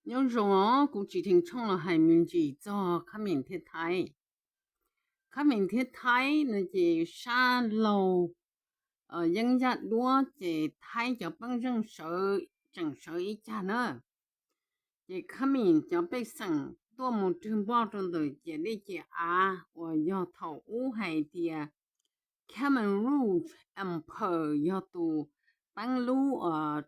有時估計聽從了係面子做卡面貼台，卡面貼台那就沙漏，人家多就台就本身整手一家呢，就卡面就被省多麼珍宝中的这里这我要投乌海的 Cameron Rouge Empire 要到半路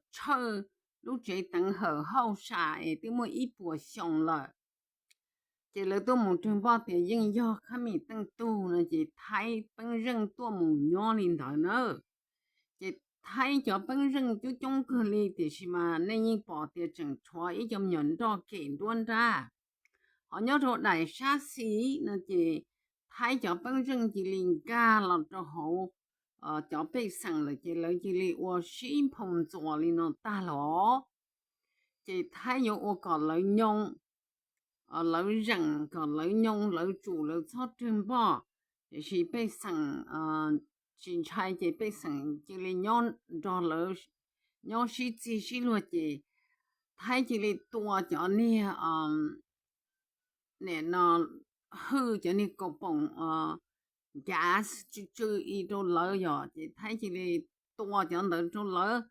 车。lúc chế tận hở hậu xả ấy thì mỗi ít bộ xong là chỉ là tôi muốn trường bao tiền nhưng do khá mình tăng tu là chỉ thấy bằng rừng tôi muốn nhỏ lên đó nữa chỉ thấy cho bằng rừng chú trong cơ li thì mà nên những bỏ tiền chẳng cho ý trong nhận đó kể luôn ra họ nhớ rồi đại sát sĩ là chỉ thấy cho bằng rừng chỉ liền ca là cho họ cho bị sẵn là chỉ là chỉ là 我心碰做了那大佬chỉ thấy有我搞lợi用lợi rừng搞lợi用lợi chủ lợi thoát trên bò thì chỉ bị sẵn chỉ trai chỉ bị sẵn chỉ là nhon cho lợi nhon chỉ luôn chỉ thấy chỉ là tua cho nè nè nó hư cho nè cổ bông gas chú ý đồ lợi rồi chỉ thấy chỉ là tua cho lợi cho lợi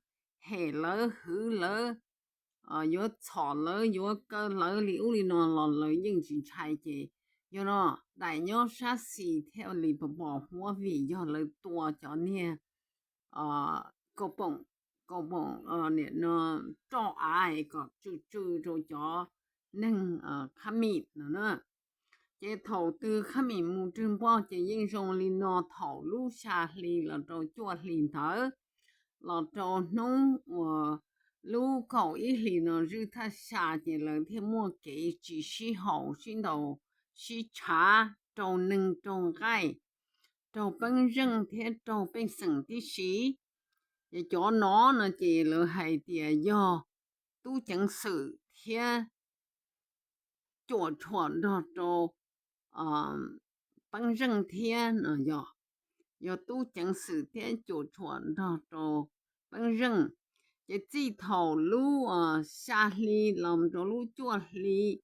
hè lợi hư lợi有草了有个了里里呢老了应去拆解，有咯，但要啥西条里不保护费要了多叫呢，个蹦呢找爱个就叫能卡米呢。这投资卡米木真包这应用里呢投入下里了就做里头，了就弄如果一里呢日他下的了天莫给只是好心头是茶就能种爱，就本人天就本身的事，也叫nó呢这了还得要都讲事天做错了就本身天呢要都讲事天做错了就本人。这几头路下里làm cho路做里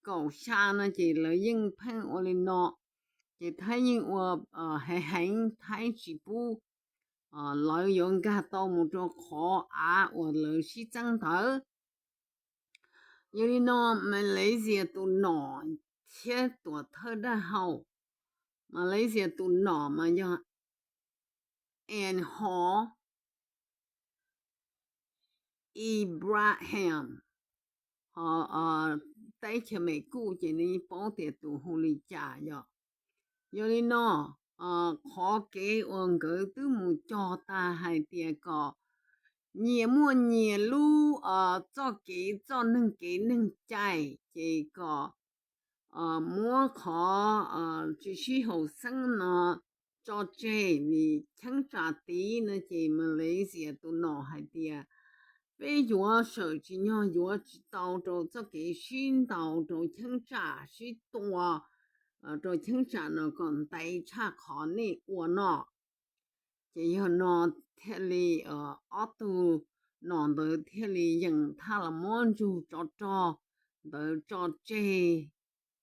狗下呢这了应喷我的孬，这太因我还很太起步老用个到木着可我了是长头，有的孬马来西亚都孬，切多特的好，马来西亚都孬嘛叫 and 好。Ibrahim 带起美古这里宝典都护理家呀，有的呢可给我个都没交代还点个，年末年路早能摘这个莫考就是后生呢。早摘你清查地呢，这马来西亚都闹还点。被药手机呢，药知道着这个寻到着清查是多，着清查呢讲带查考呢我呢，这样呢贴里都弄得贴里人他了满足的着这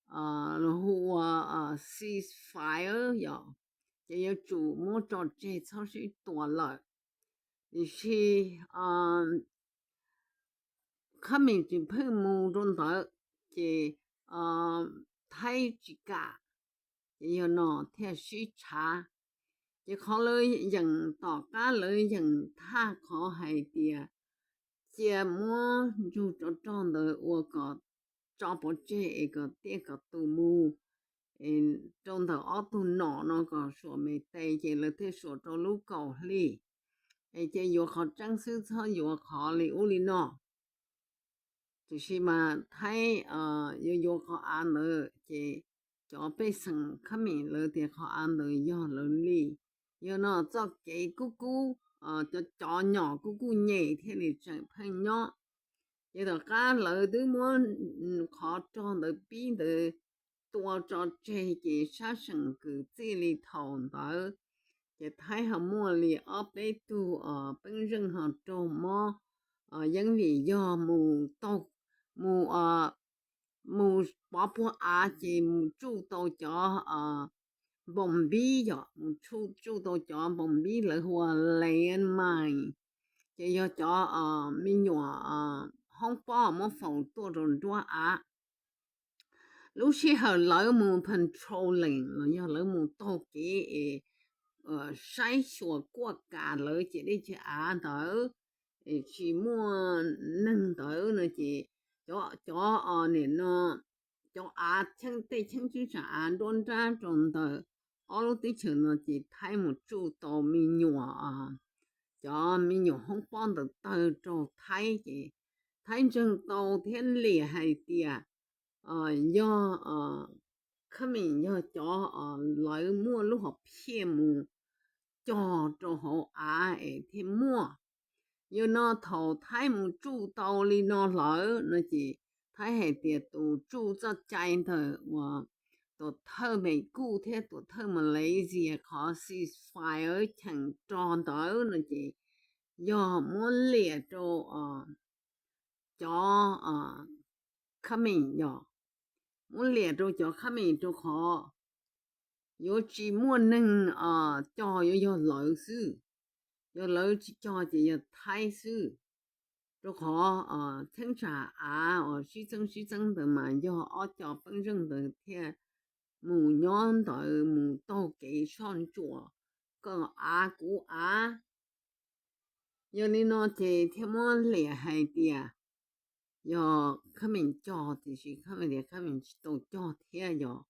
然后ceasefire 呀，这要做么着这超是多了，你是他们就喷木中头，这太几家，也有喏，贴水茶，这考虑人大家来人他可还的，这么就长的我个找不这一个这个都木，长的都闹那个说没带进了，他说着路高里，这有好长手草有好里屋里喏。就是嘛，太有个安乐这叫被生克明了的好安乐要努力，有那做给姑姑叫叫鸟姑姑热天的整朋友，有的家楼都么靠长的比的多着这个啥生个这里头的，这太好么里被都本人哈做么因为要么到。mù bỏ bùa chỉ mù chủ tàu cho bồng bí cho mù chủ tàu cho bồng bí lại hoa lên mày chỉ cho mình nhỏ không bỏ mà phòng tổ rồi đó lúc xưa họ lấy mù patrolling rồi lấy mù tàu cái sai sửa qua cả lấy chỉ đi tới chỉ mua nâng tới nữa chỉ cho nên nó cho chân tay chân chú trả đôn ra tròn tới ở lúc tí chừng nó chỉ thay một chút tàu mình nhỏ cho mình nhỏ không bao được tới cho thay chỉ thay chân tàu thiên lý hay tiệt do khám mình do cho lấy mua lúc học phiên mu cho họ thì mua giờ nó thầu thái mu chủ tàu li nó lỡ nó chỉ thái hệ tiệt tụ chủ cho chạy thôi và tụ thơ mấy cú thế tụ thơ mà lấy gì khó ceasefire chẳng tròn tới nó chỉ do muốn liệt cho khám mình do muốn liệt cho khám mình cho khó yo chỉ muốn nâng cho yo lợi sư yo lợi cho chỉ yo thái sư cho khó thanh tra suy增的嘛yo cho phân rừng的天母nhóm的母都给上做个古yo你那这天么厉害的yo他们教的是他们都教天哟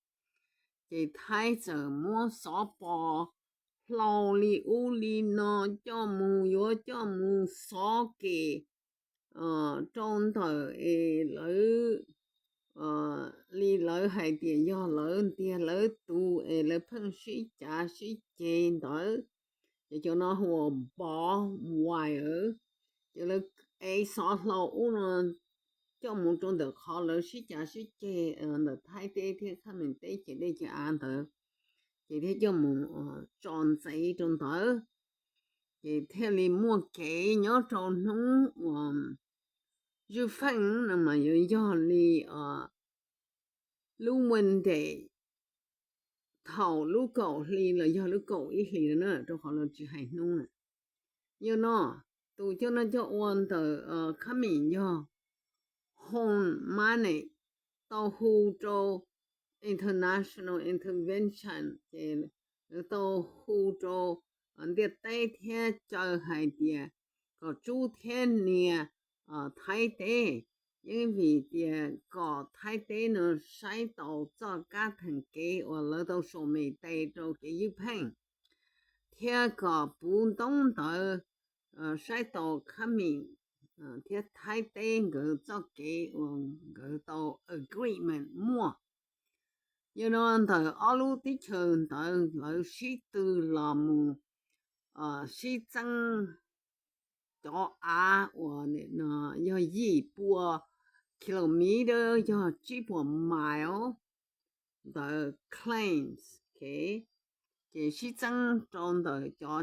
给太子摸扫把，老里屋里呢叫木药叫木扫给，种头楼，里楼还点要楼点楼多楼喷水加水见到，也叫那火把坏儿，就那扫老屋呢。cho một trong được họ lỡ suy trả suy chê là thay thế thế他们对这类就安得，这天叫么装贼中头，这天里莫给鸟着弄日粉那么有要里路问题头路狗里了要路狗一里呢，就好了就还弄了，有呢，都叫那叫弯的他们要。home money 到湖州 international intervention 到湖州的第天就係啲個主天呢睇地，因為啲個睇地呢使到做家庭嘅我攞到數未地做嘅一平，天個不懂得使到佢面。thế thái tế ngữ cho cái ngữ tàu agreement mua you know tờ ở lúc tí trường tờ lợi sĩ tư là mù sĩ增cho và nó do gì bùa kilometer do chỉ bùa mile the claims okay cái sĩ增trong tờ cho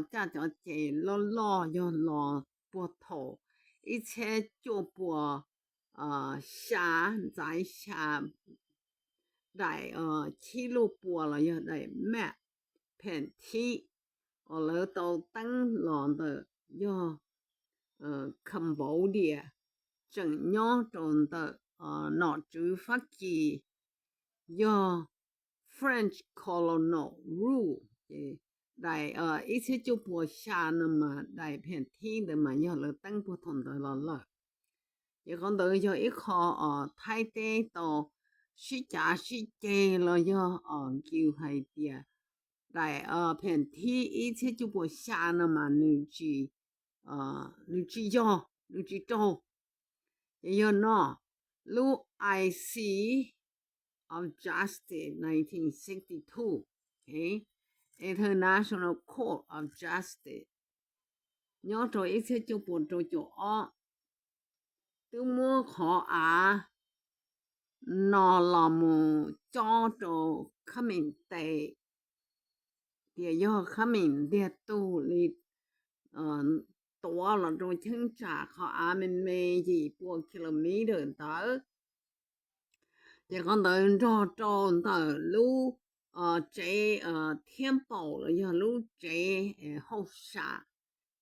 chế lo do lo bùa thổ一切就不下在下来七路播了要来卖片体，我来到登浪的要Cambodia 正央中的脑主发起要 French colonial rule 来一切就不下那么来片天的嘛，要来等不同的了。也讲到要一個太低到暑假暑假了要就係啲來片天一切就不下那麼你去做，也要喏，Look I see of Justice 1962 okay International Court of Justice nhớ rồi ít sẽ chụp bộ chỗ tôi mua khó nó là một cho chỗ khá mình tệ thì do khá mình đẹp tu li tổ là rồi chân trả khó mình mê gì bộ km tới chỉ còn tới cho tới lúc chế thiên bảo là giờ lúc chế hậu sa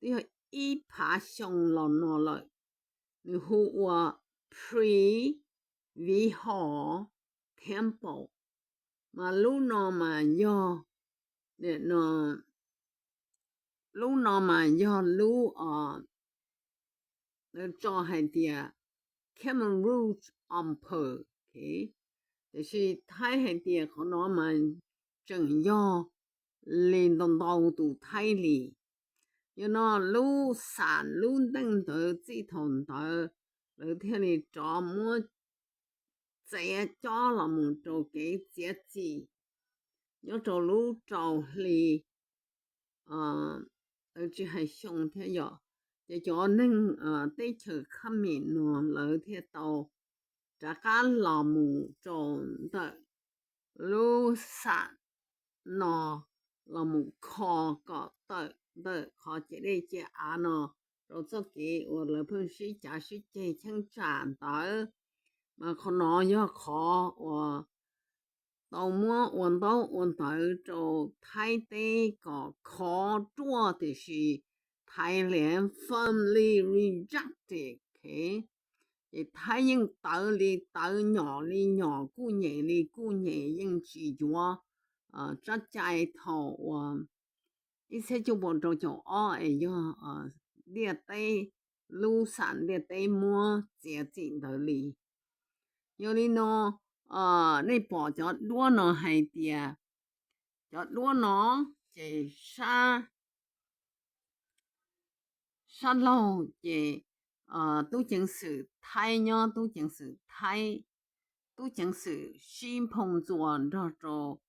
thì ít phá xong là nó lại nếu hùa pre vi họ thiên bảo mà lúc nó mà do để nó lúc nó mà do lúc nó cho hai tia Cameroon Amper okay 就是太係啲可能嘛正要連動到度太里，有那路山路燈的這同的，老天里找麼這家了麼就給節制，要走路找里，而且還上天要，就叫能對球看面喏，老天到。这个老母种的路上，那老母靠个的靠这里这啊呢，就做给我老婆是家是这清长的，嘛可能要靠我。到末我到就太低个靠做的是Thailand family rejected，OK。thì thấy những tờ li tờ nhỏ cu nhẹ những chỉ cho rất chạy thầu ít sẽ cho bọn trâu cho ấy do địa tây lưu sản địa tây mua giá trị tờ li do li nó này bỏ cho đua nó hay tiệt cho đua nó chỉ sa lâu chỉ都正是太阳都正是太都正是新碰撞这种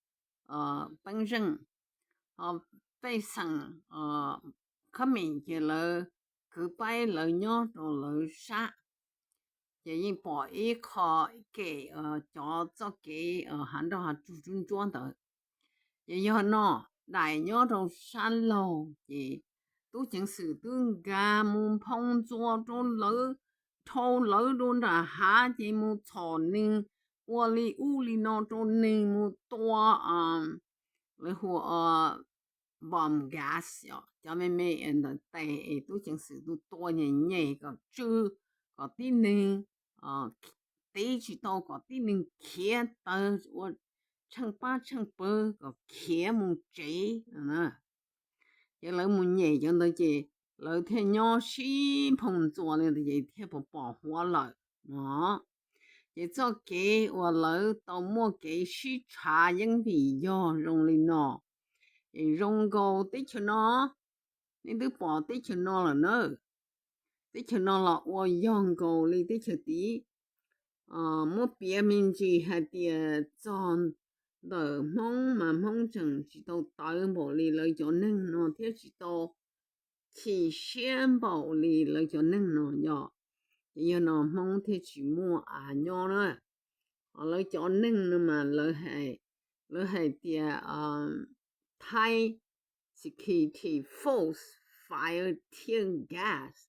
本身被生可明显了去摆了鸟着了啥，也因把一靠给叫做给喊着还注重装的，也要喏来鸟着山路也。都正是都干木碰撞中楼头楼中的哈节目草林，我里屋里那种内幕多然后忘 gas 呀，咱们每人的带都正是都多年年个做个的呢得去到个的呢看到我乘八个看木贼也老么年讲到这，老天鸟西碰撞了的也天不保护了也早给我老到么给是茶饮的要用的喏，也用过的去喏，你都保的去喏了呢，的去喏了我用过的去的，么别名字还得装。đời mong mà mong chẳng chỉ tàu tới bộ lì lời cho nên nó thế chỉ tàu chỉ xem bộ lì lời cho nên nó nhỏ giờ nó mong thế chỉ mua nhỏ nữa lời cho nên mà lời hay tiệt Thai security force fire tear gas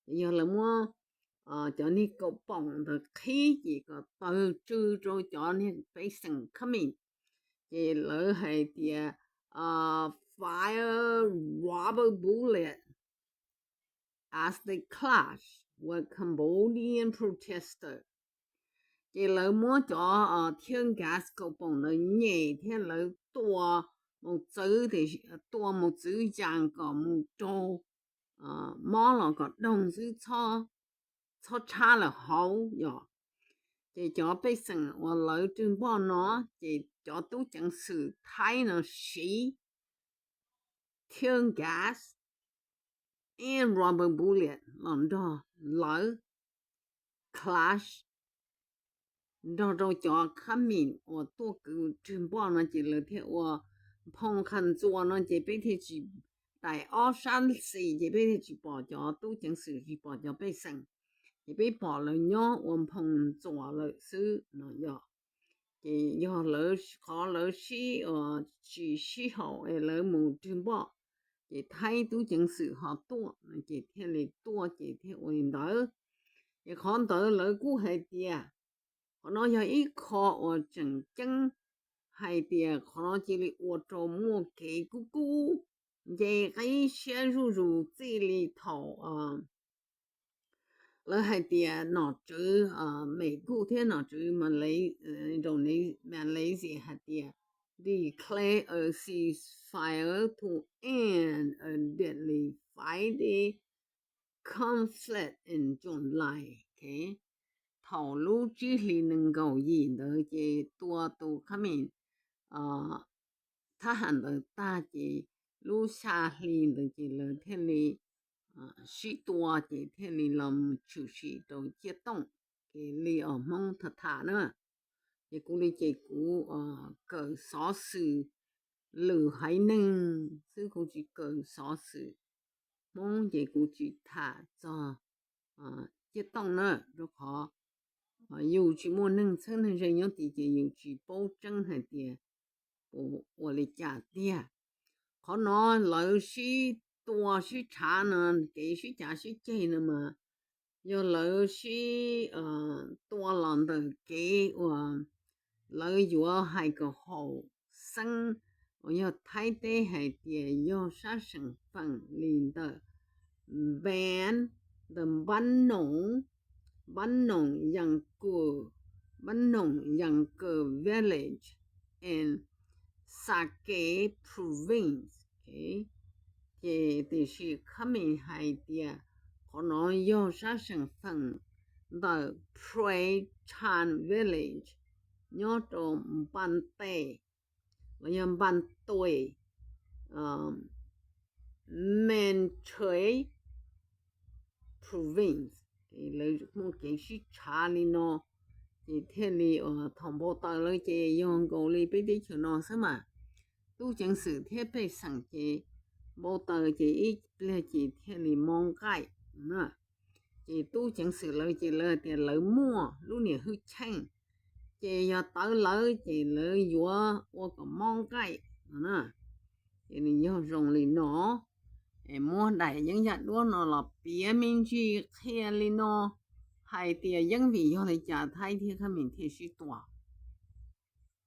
giờ là mua cho nên có bỏng được khí gì có từ từ rồi cho nên phải sừng coming chỉ lỡ hay thì fire rubber bullet as they clash with Cambodian protesters. Chỉ lỡ mua cho thiên gas cầu bóng nó nhẹ thế lỡ một chữ thì một chữ giang có một trâu mó là có đông chữ cho cha là hậu rồi chỉ cho bây giờ我老真帮nó chỉ cho tôi chẳng sự thái nó xí thiên gas and rubber bullet làm đó lỡ clash đó rồi cho khám mình tôi cứ真帮nó chỉ là thế phong khăn cho nó chỉ biết thì chỉ tại ở山西chỉ biết thì chỉ bỏ cho tôi chẳng sự chỉ bỏ cho bây giờ chỉ biết bỏ了nhau phong cho了sự nó nhỏ thì do lỡ khó lỡ xí chỉ xí hậu lỡ mù trên bộ thì thay tôi chẳng sự họ tua chỉ theo lệ tua chỉ theo ổn đỡ thì khó đỡ lỡ cú hay tiệt 可能有一颗我真正係啲，可能這裡我做麼給姑姑，也可以陷入這裡頭啊。你係啲嗱住美國啲嗱住馬來西亞啲declare a ceasefire to end a deadly fighting conflict in July. Okay. 頭路距離能夠贏得嘅多都佢們他喊的大嘅路下嚟的嘅了天裡許多嘅天裡諗就是都激動嘅你蒙特塔呢嘅鼓勵嘅鼓個鎖匙路還能是估計個鎖匙蒙嘅估計他就激動呢如果有句麼能成的人有啲嘅有句保證係啲我哋家啲可能老師多是差呢給是假是假呢嘛有老師多人的給我老有係個好生我要太太係啲有啥身份領的班的班農Yangur village in Sake province. Okay. 這就是他們係啲可能有啥身份的 Pray Chan village 有種班隊我要班隊Mentry province 你冇幾時查你咯這天裡同步到了這用過裡邊的球咯是嘛都正是特別上嘅冇到這一來這天裡忙解那這都正是來這來的來摸如你去稱這要到來這來有我個忙解那這裡要容易喏摸大人日多喏了別名句看裡喏係啲因為要嚟家太天佢明天是多